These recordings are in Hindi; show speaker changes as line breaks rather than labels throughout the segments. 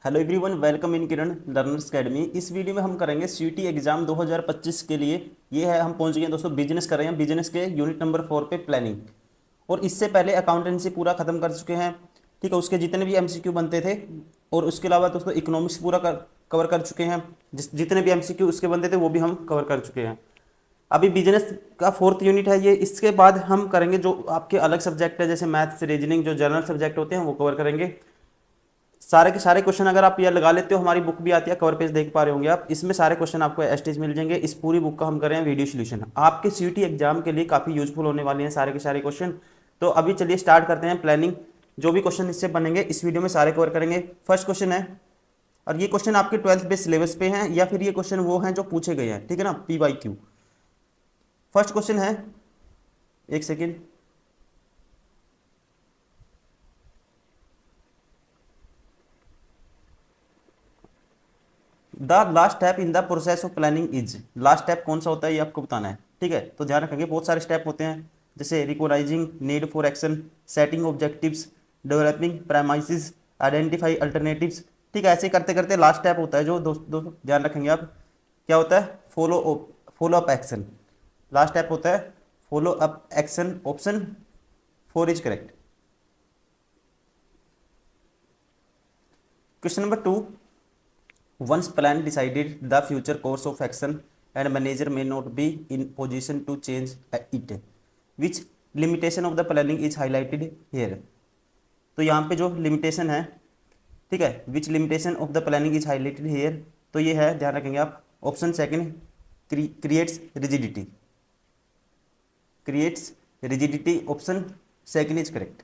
Hello everyone, welcome in Kiran learners academy. इस वीडियो में हम करेंगे सीटी एग्जाम 2025 के लिए। ये है, हम पहुंच गए हैं दोस्तों, बिजनेस कर रहे हैं, बिजनेस के यूनिट नंबर 4 पे प्लानिंग। और इससे पहले अकाउंटेंसी पूरा खत्म कर चुके हैं। ठीक है, उसके जितने भी एमसीक्यू बनते थे, और उसके अलावा दोस्तों इकोनॉमिक्स पूरा कवर कर चुके हैं। जितने भी एमसीक्यू उसके बनते थे वो भी हम कवर कर चुके हैं। अभी बिजनेस का 4th यूनिट है ये। इसके बाद हम करेंगे जो आपके अलग सब्जेक्ट है, जैसे मैथ्स, रीजनिंग, जो जनरल सब्जेक्ट होते हैं वो कवर करेंगे। सारे के सारे क्वेश्चन अगर आप ये लगा लेते हो, हमारी बुक भी आती है, कवर पेज देख पा रहे होंगे आप, इसमें सारे क्वेश्चन आपको एस्टेज मिल जाएंगे। इस पूरी बुक का हम कर रहे हैं वीडियो सोल्यूशन, आपके सीटी एग्जाम के लिए काफ़ी यूजफुल होने वाले हैं सारे के सारे क्वेश्चन। तो अभी चलिए स्टार्ट करते हैं प्लानिंग। जो भी क्वेश्चन इससे बनेंगे इस वीडियो में सारे कवर करेंगे। फर्स्ट क्वेश्चन है, और ये क्वेश्चन आपके 12th बेस सिलेबस पे हैं, या फिर ये क्वेश्चन वो हैं जो पूछे गए हैं, ठीक है ना, PYQ। फर्स्ट क्वेश्चन है, एक second, the last step in the process of planning is. Last step कौन सा होता है ये आपको बताना है, ठीक है। तो ध्यान रखेंगे, बहुत सारे स्टेप होते हैं, जैसे recognising need for action, setting objectives, developing premises, identify alternatives. ठीक है, ऐसे करते करते लास्ट स्टेप होता है जो दोस्तों ध्यान रखेंगे आप, क्या होता है, follow up action. Last step होता है follow up action. Option 4 is correct. Question number 2, once plan decided the future course of action and manager may not be in position to change it, which limitation of the planning is highlighted here। तो यहाँ पे जो लिमिटेशन है, ठीक है, which limitation of the planning is highlighted here, तो ये है, ध्यान रखेंगे आप, option second, creates rigidity. Creates rigidity, option second is correct.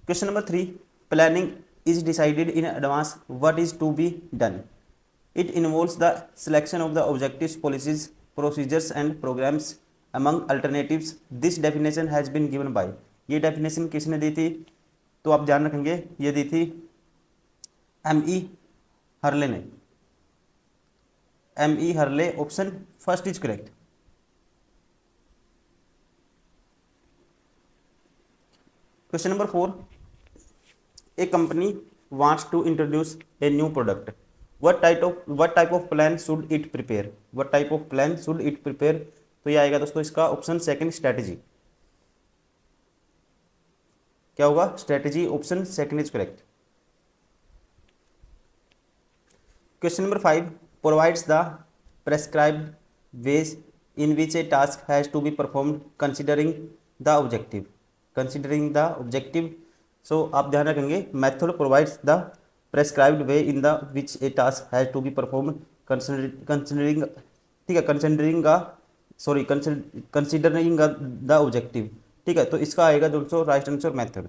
Question number 3, planning is decided in advance what is to be done. It involves the selection of the objectives, policies, procedures and programs among alternatives. This definition has been given by। ये definition किसने दी थी, तो आप ध्यान रखेंगे, ये दी थी M.E. हर्ले ने। M.E. Hurley, option first is correct. Question number 4, a company wants to introduce a new product, what type of plan should it prepare? What type of plan should it prepare? तो ये आएगा दोस्तों इसका ऑप्शन सेकंड, स्ट्रेटेजी। क्या होगा, strategy, option second is correct. Question number 5, provides the prescribed ways in which a task has to be performed considering the objective. Considering the objective, so आप ध्यान रखेंगे, method provides the prescribed way in the which a task has to be performed considering, ठीक है, कंसिडरिंग द ऑब्जेक्टिव। ठीक है, तो इसका आएगा दोस्तों right answer method,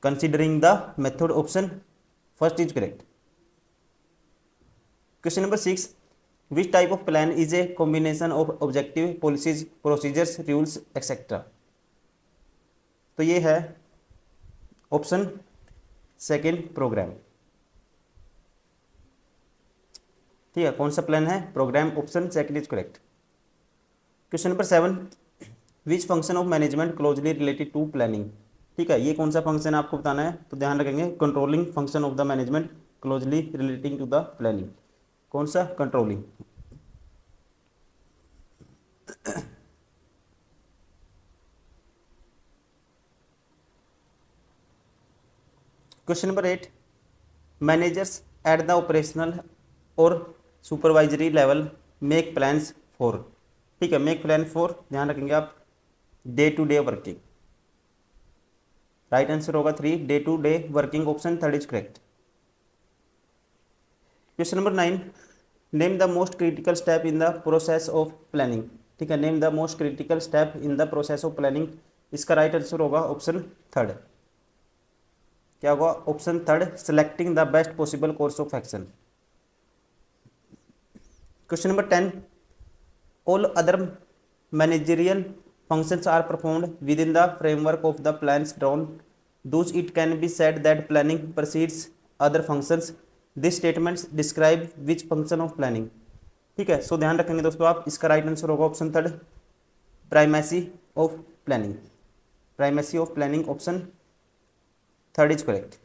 considering the method, option first is correct. Question number 6, which type of plan is a combination of objective, policies, procedures, rules etcetera. तो ये है ऑप्शन सेकेंड, प्रोग्राम। ठीक है, कौन सा प्लान है, programme, option second is correct. Question number 7, which function of management closely related to planning. ठीक है, ये कौन सा फंक्शन आपको बताना है, तो ध्यान रखेंगे, controlling function of the management closely relating to the planning. कौन सा, controlling. Question number 8, managers at the operational और supervisory level make plans for. ठीक है, मेक प्लान फॉर, ध्यान रखेंगे आप, day to day working. Right answer होगा 3, day to day working, option third is correct. Question number 9, name the most critical step in the process of planning. ठीक है, name the most critical step in the process of planning, इसका राइट आंसर होगा ऑप्शन थर्ड। क्या होगा, option third, selecting the best possible course of action. Question number 10, all other managerial functions are performed within the framework of the plans drawn, thus it can be said that planning precedes other functions। This statements describe which function of planning। ठीक है, सो ध्यान रखेंगे दोस्तों आप, इसका राइट आंसर होगा option third, primacy of planning. Primacy of planning option third is correct.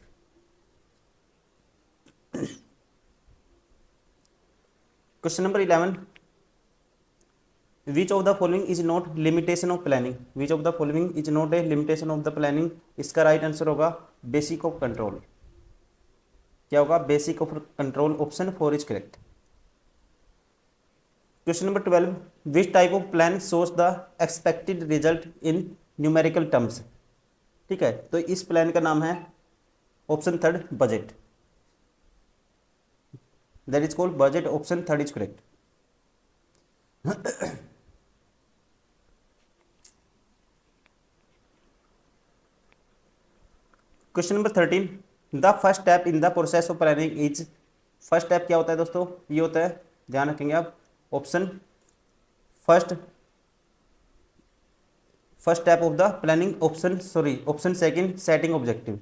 Question number 11, which of the following is not limitation of planning, which of the following is not a limitation of the planning. इसका राइट आंसर होगा बेसिक ऑफ कंट्रोल। क्या होगा? Basic of control, option 4 is correct. Question number 12, which type of plan shows the expected result in numerical terms. ठीक है, तो इस प्लान का नाम है option third budget, that is called budget, option third is correct. Question number 13, the first step in the process of planning is, first step क्या होता है दोस्तों? ये होता है, ध्यान रखेंगे आप, option first step of the planning, option second setting objective.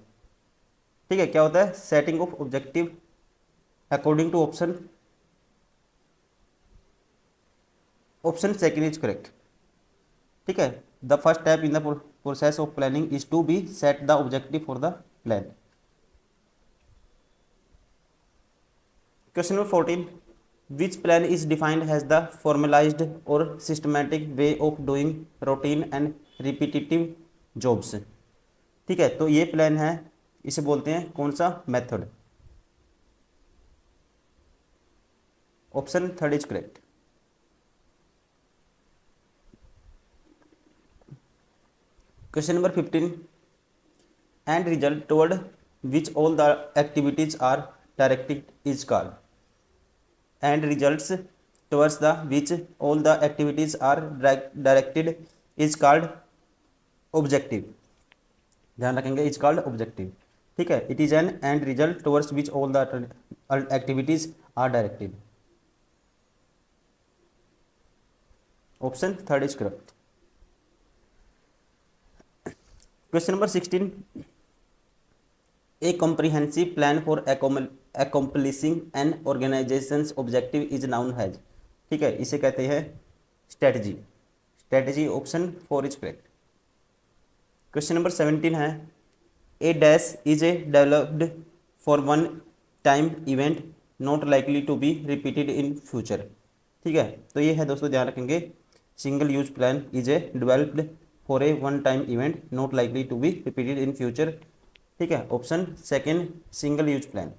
ठीक है, क्या होता है? Setting of objective according to option second is correct. ठीक है, the first step in the process of planning is to be set the objective for the plan. Question number 14, which plan is defined has the formalised और systematic way of doing routine and repetitive jobs. ठीक है, तो ये प्लान है, इसे बोलते हैं कौन सा? Method, option third is correct. Question number 15, end result toward which all the activities are directed is called, end results towards the which all the activities are directed is called objective. ध्यान रखेंगे, इज कॉल्ड ऑब्जेक्टिव। ठीक है, it is an end result towards which all the activities are directed, option third is correct. Question number 16, a comprehensive plan for accomplishing an organisation's objective is known has. ठीक है, इसे कहते हैं strategy, option 4 is correct. Question number 17 है, a dash is a developed for one time event not likely to be repeated in future. ठीक है, तो ये है दोस्तों, ध्यान रखेंगे, single use plan is a developed for a one time event not likely to be repeated in future. ठीक है, option second single use plan.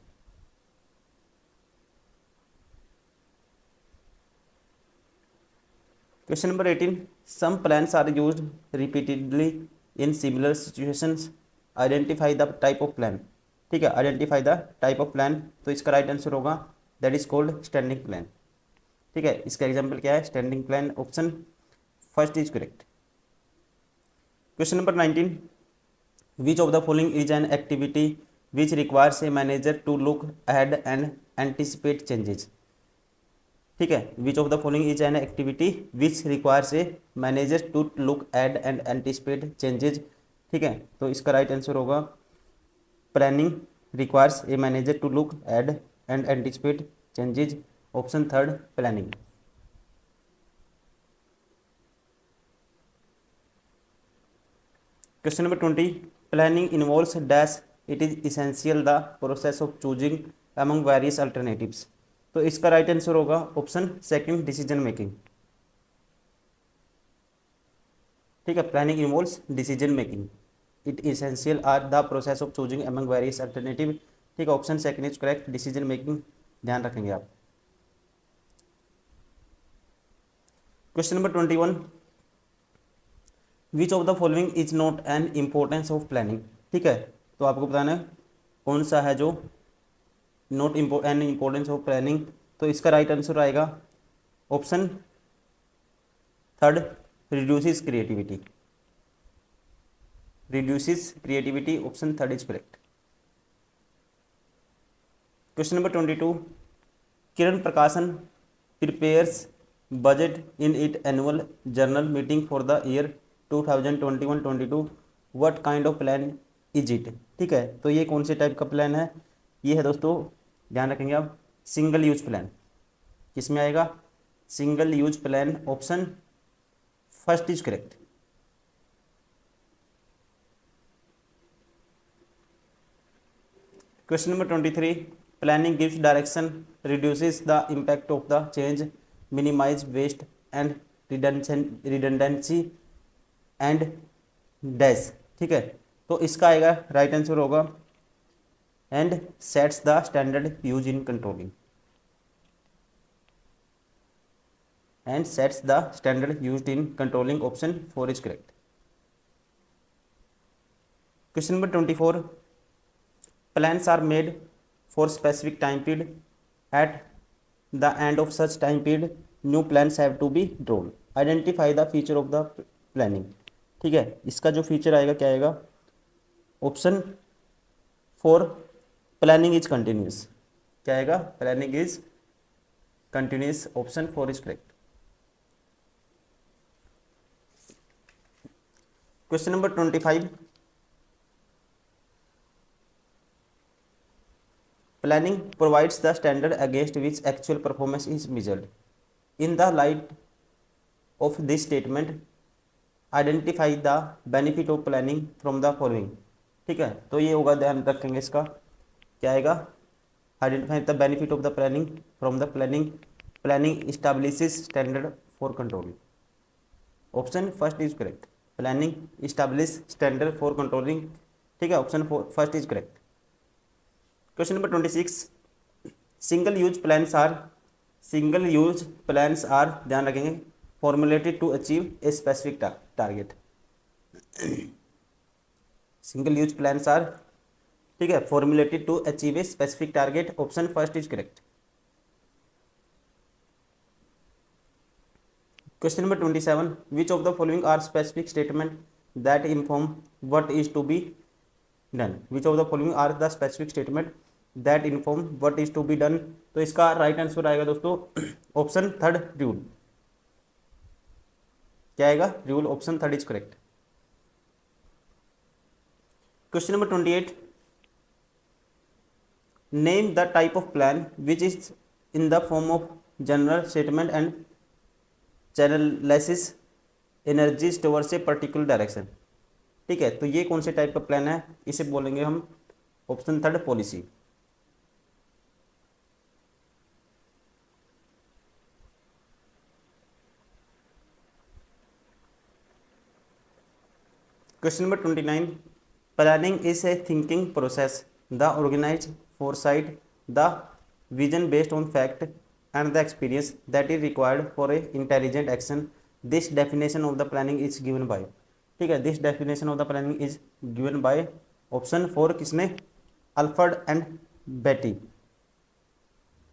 Question number 18, some plans are used repeatedly in similar situations, identify the type of plan. ठीक है, identify the type of plan, तो इसका राइट आंसर होगा that is called standing plan. ठीक है, इसका एग्जाम्पल क्या है? Standing plan, option first is correct. Question number 19, which of the following is an activity which requires a manager to look ahead and anticipate changes. ठीक है, which of the following is an activity which requires a manager to look ahead and anticipate changes. ठीक है, तो इसका राइट आंसर होगा planning requires a manager to look ahead and anticipate changes, option third planning. Question number 20, planning involves dash it is essential the process of choosing among various alternatives. तो इसका राइट आंसर होगा ऑप्शन सेकंड डिसीजन मेकिंग। ठीक है, planning involves decision making, it essential are the process of choosing among various alternative. ठीक है, option second is correct, decision making, ध्यान रखेंगे आप। Question number 21, which of the following is not an importance of planning. ठीक है, तो आपको बताना है कौन सा है जो not an importance of planning. तो इसका राइट आंसर आएगा option third reduces creativity, option third is correct. Question number 22, किरण प्रकाशन prepares budget in it annual journal meeting for the year 2021-22, what kind of plan is it. ठीक है, तो ये कौन से टाइप का प्लान है? ये है दोस्तों, ध्यान रखेंगे आप, सिंगल यूज प्लान। किसमें आएगा? Single use plan, option first is correct. Question number 23. Planning gives direction, reduces the impact of the change, minimize waste and redundancy and dash. ठीक है, तो इसका आएगा राइट आंसर होगा and sets the standard use in controlling, and sets the standard used in controlling. Option 4 is correct. Question number 24. Plans are made for specific time period. At the end of such time period, new plans have to be drawn. Identify the feature of the planning. ठीक है, इसका जो फीचर आएगा क्या आएगा? Option 4, planning is continuous. क्या आएगा? Planning is continuous. Option 4 is correct. Question number 25. Planning provides the standard against which actual performance is measured. In the light of this statement, identify the benefit of planning from the following. ठीक है, तो ये होगा, ध्यान रखेंगे इसका. क्या आएगा? Identify the benefit of the planning from the planning. Planning establishes standard for control. Option first is correct. Planning establish standard for controlling. ठीक है, option first is correct. Question number 26. Single use plans are, ध्यान रखेंगे, formulated to achieve a specific target. Single use plans are, ठीक है, formulated to achieve a specific target. Option first is correct. Question number 27. Which of the following are specific statement that inform what is to be done? Which of the following are the specific statement that inform what is to be done? तो इसका राइट आंसर आएगा दोस्तों ऑप्शन थर्ड, रूल. क्या आएगा? Rule. Option third is correct. Question number 28. Name the type of plan which is in the form of general statement and channelises energies towards a particular direction. ठीक है, तो ये कौन से टाइप का प्लान है? इसे बोलेंगे हम option third, policy. Question number 29. Planning is a thinking process, the organise foresight, the vision based on fact and the experience that is required for a intelligent action. This definition of the planning is given by. ठीक है, this definition of the planning is given by option 4. किसने? अल्फ्रेड एंड बेटी.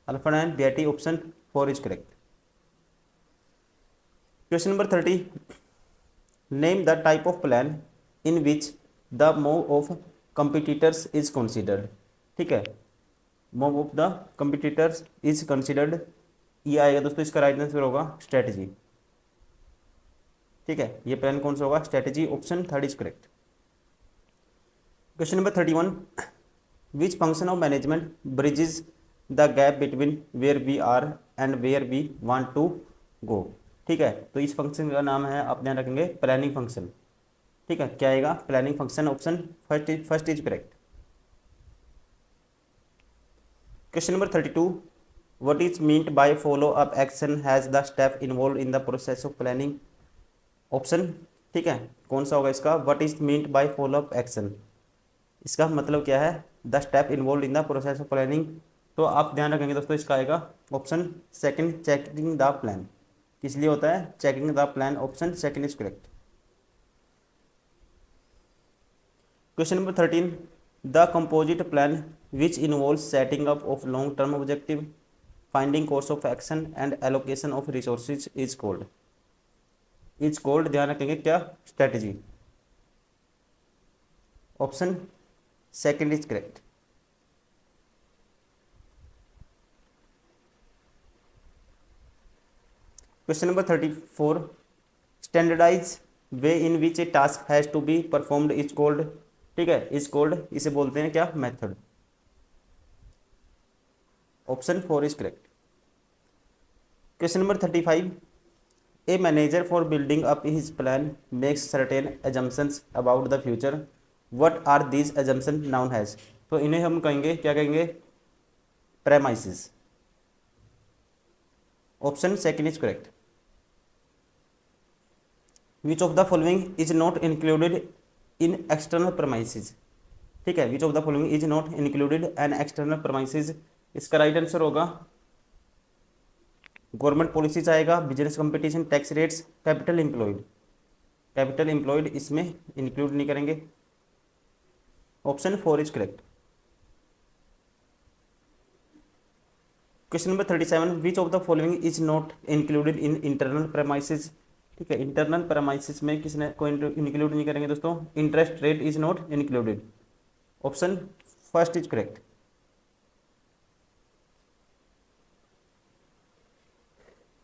अल्फ्रेड एंड बेटी. Option 4 is correct. Question number 30. Name the type of plan in which the move of competitors is considered. ठीक है, move of the competitors is considered. ये आएगा दोस्तों, इसका राइट आंसर होगा स्ट्रेटजी. ठीक है, ये प्लान कौन सा होगा? Strategy. Option third is correct. Question number 31. Which function of management bridges the gap between where we are and where we want to go. ठीक है, तो इस फंक्शन का नाम है, आप ध्यान रखेंगे, प्लानिंग फंक्शन. ठीक है, क्या आएगा? Planning function. Option first is correct. Question number 32. What is meant by follow-up action has the step involved in the process of planning? Option, ठीक है, कौन सा होगा इसका? What is meant by follow-up action? इसका मतलब क्या है? The step involved in the process of planning. तो आप ध्यान रखेंगे दोस्तों, इसका आएगा option second, checking the plan. किस लिए होता है? Checking the plan. Option second is correct. Question number 13. The composite plan which involves setting up of long-term objective, finding course of action and allocation of resources is called. ध्यान रखेंगे क्या? Strategy. Option second is correct. Question number 34. Standardise way in which a task has to be performed is called. ठीक है, इज कॉल्ड, इसे बोलते हैं क्या? Method. Option 4 is correct. Question number 35. A manager for building up his plan makes certain assumptions about the future. What are these assumption known has. तो इन्हें हम कहेंगे, क्या कहेंगे, premises. Option second is correct. Which of the following is not included in external premises. ठीक है, which of the following is not included an external premises. इसका राइट आंसर होगा गवर्नमेंट पॉलिसीज आएगा, business competition, tax rates, capital employed. Capital employed इसमें इंक्लूड नहीं करेंगे। Option 4 is correct. Question number 37, which of the following is not included in internal premises. ठीक है, इंटरनल प्रेमाइसिस में किसने को इंक्लूड नहीं करेंगे दोस्तों, interest rate is not included. Option first is correct.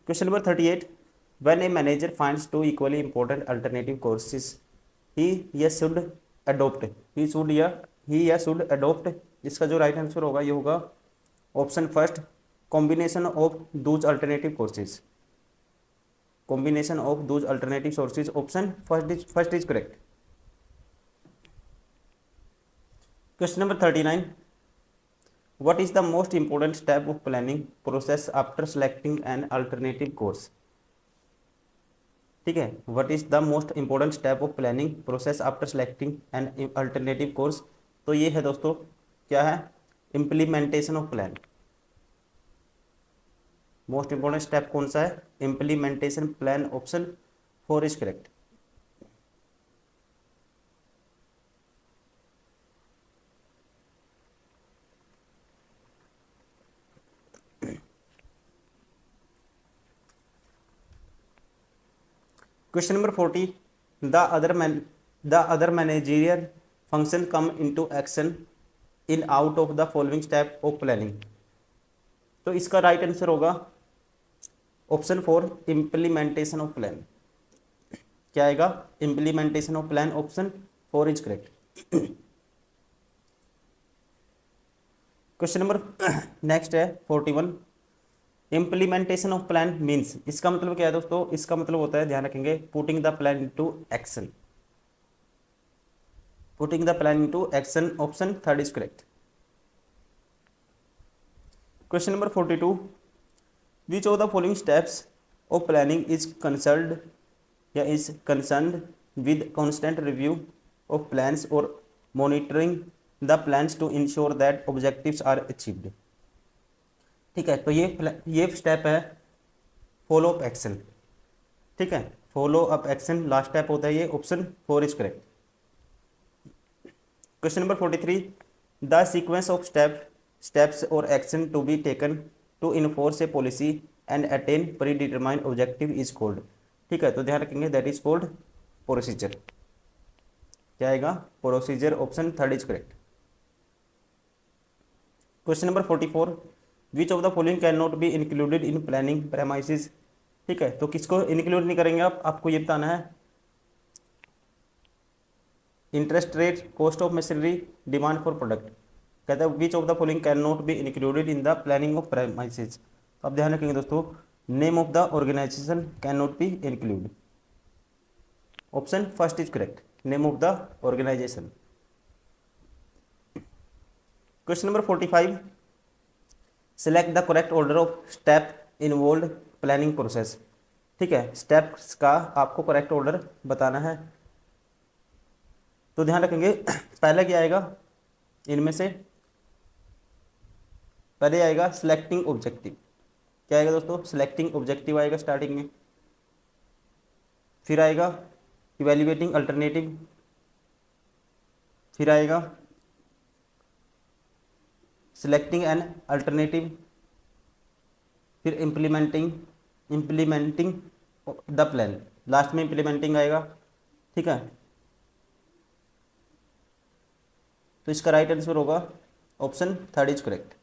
Question number 38, when a manager finds two equally important alternative courses he या शुड अडोप्ट। ही या शुड अडोप्ट। इसका जो राइट आंसर होगा ये होगा option first, combination of Dooj alternative courses. Combination of Dooj alternative sources. Option first is correct. Question number 39, what is the most important step of planning process after selecting an alternative course। ठीक है, what is the most important step of planning process after selecting an alternative course। तो ये है दोस्तों, क्या है, implementation of plan. Most important step कौन सा है, implementation plan. Option 4 is correct. Question number 40, the other managerial function come into action in out of the following step of planning. तो इसका राइट आंसर होगा ऑप्शन 4, इम्प्लीमेंटेशन ऑफ प्लान। क्या आएगा, implementation of plan. Option 4 is correct. Question number next है 41, इम्प्लीमेंटेशन ऑफ प्लान मीन्स। इसका मतलब क्या है दोस्तों, इसका मतलब होता है, ध्यान रखेंगे, putting the plan into action. Putting the plan into action. Option 3 is correct. Question number 42, which of the following steps of planning is concerned या is concerned with constant review of plans और monitoring the plans to ensure that objectives are achieved. ठीक है, तो ये स्टेप है फॉलो अप एक्शन। ठीक है, follow up action last step होता है ये। Option 4 is correct. Question number 43, the sequence of steps और action to be taken to enforce a policy and attain predetermined objective is called. ठीक है, तो ध्यान रखेंगे, दैट इज कॉल्ड प्रोसीजर। क्या आएगा, procedure. Option 3 is correct. Question number 44, which of the following can not be included in planning premises. ठीक है, तो किसको इंक्लूड नहीं करेंगे आप, आपको ये बताना है, interest rate, cost of machinery, demand for product. कहता है which of the following can not be included in the planning of premises. तो आप ध्यान रखेंगे दोस्तों, name of the organisation can not be include. Option first is correct, name of the organisation. Question number 45, select the correct order of step involve planning process. ठीक है, स्टेप्स का आपको करेक्ट ऑर्डर बताना है। तो ध्यान रखेंगे, पहले क्या आएगा, इनमें से पहले आएगा सिलेक्टिंग ऑब्जेक्टिव। क्या आएगा दोस्तों, सिलेक्टिंग ऑब्जेक्टिव आएगा स्टार्टिंग में। फिर आएगा इवेल्युएटिंग अल्टरनेटिव। फिर आएगा सिलेक्टिंग एन अल्टरनेटिव। फिर इम्प्लीमेंटिंग द प्लान। लास्ट में इम्प्लीमेंटिंग आएगा। ठीक है, तो इसका राइट आंसर होगा option 3 is correct.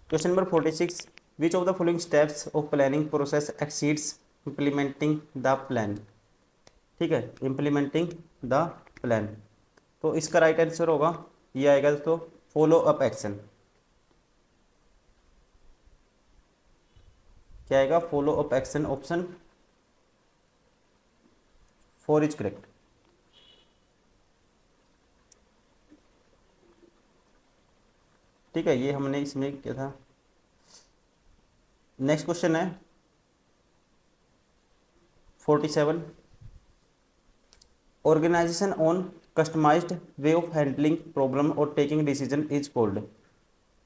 Question number 46, which of the following steps of planning process exceeds implementing the plan. ठीक है, इम्प्लीमेंटिंग द प्लान। तो इसका राइट आंसर होगा, ये आएगा दोस्तों, फॉलो अप एक्शन। क्या आएगा, follow up action. Option 4 is correct. ठीक है, ये हमने इसमें किया था। नेक्स्ट क्वेश्चन है 47, organisation on customised way of handling problem और टेकिंग डिसीजन इज कॉल्ड।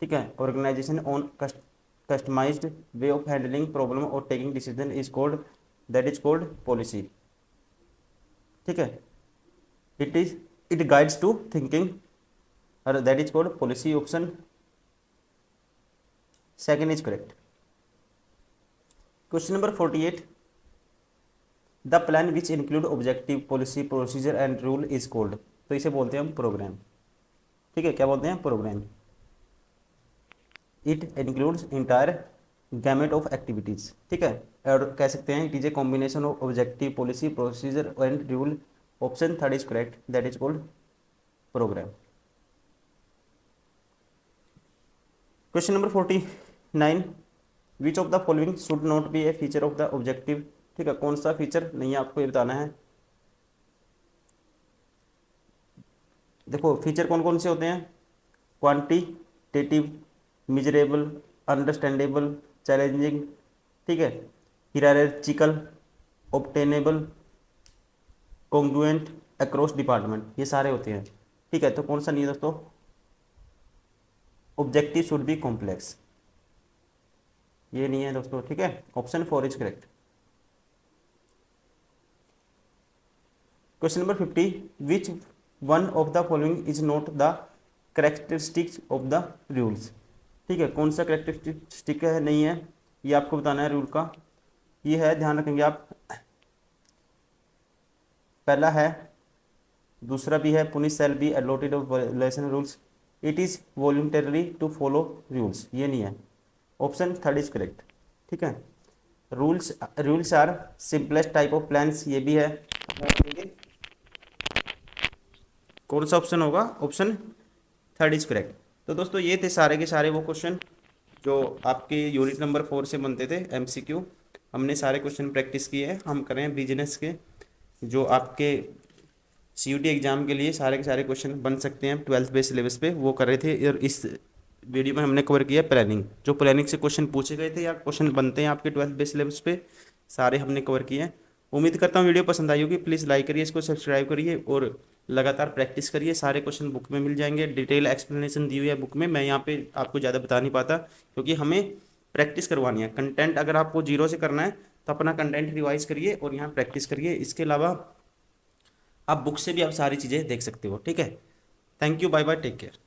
ठीक है, organisation on customised way of handling problem और taking decision is called, that is called policy. ठीक है, इट गाइड्स टू थिंकिंग और that is called policy. Option second is correct. Question number 48, the plan which include objective policy procedure and rule is called. तो इसे बोलते हैं हम प्रोग्राम। ठीक है, क्या बोलते हैं? Programme. It includes entire gamut of activities. ठीक है, और कह सकते हैं it is a combination of objective policy procedure and rule. Option third is correct, that is called programme. Question number 49, which of the following should not be a feature of the objective. ठीक है, कौन सा फीचर नहीं है, आपको ये बताना है। देखो फीचर कौन कौन से होते हैं, क्वांटिटेटिव, मेजरेबल, अंडरस्टैंडेबल, चैलेंजिंग, ठीक है, hierarchical, obtainable, congruent, across department, ये सारे होते हैं। ठीक है, तो कौन सा नहीं है दोस्तों, ऑब्जेक्टिव शुड बी कॉम्प्लेक्स, ये नहीं है दोस्तों। ठीक है, option 4 is correct. Question number 50, which one of the following is not the characteristics of the rules. ठीक है, कौन सा करेक्टरिस्टिक है, नहीं है, ये आपको बताना है रूल का। ये है, ध्यान रखेंगे आप, पहला है, दूसरा भी है, punish shall be allotted of violation rules, it is voluntary to follow rules, ये नहीं है। Option third is correct. ठीक है, rules are simplest type of plans, ये भी है। कौन सा ऑप्शन होगा, ऑप्शन थर्ड इज करेक्ट। तो दोस्तों ये थे सारे के सारे वो क्वेश्चन जो आपके यूनिट नंबर 4 से बनते थे एमसीक्यू। हमने सारे क्वेश्चन प्रैक्टिस किए हैं। हम करें बिजनेस के जो आपके सीयूटी एग्जाम के लिए सारे के सारे क्वेश्चन बन सकते हैं 12th बेस सिलेबस पे, वो कर रहे थे। और इस वीडियो में हमने कवर किया प्लानिंग, जो प्लानिंग से क्वेश्चन पूछे गए थे या क्वेश्चन बनते हैं आपके 12th बेस सिलेबस पे, सारे हमने कवर किए हैं। उम्मीद करता हूँ वीडियो पसंद आई होगी। प्लीज़ लाइक करिए, इसको सब्सक्राइब करिए और लगातार प्रैक्टिस करिए। सारे क्वेश्चन बुक में मिल जाएंगे, डिटेल एक्सप्लेनेशन दी हुई है बुक में। मैं यहाँ पे आपको ज़्यादा बता नहीं पाता क्योंकि हमें प्रैक्टिस करवानी है। कंटेंट अगर आपको जीरो से करना है तो अपना कंटेंट रिवाइज करिए और यहाँ प्रैक्टिस करिए। इसके अलावा आप बुक से भी आप सारी चीज़ें देख सकते हो। ठीक है, thank you, bye bye, take care.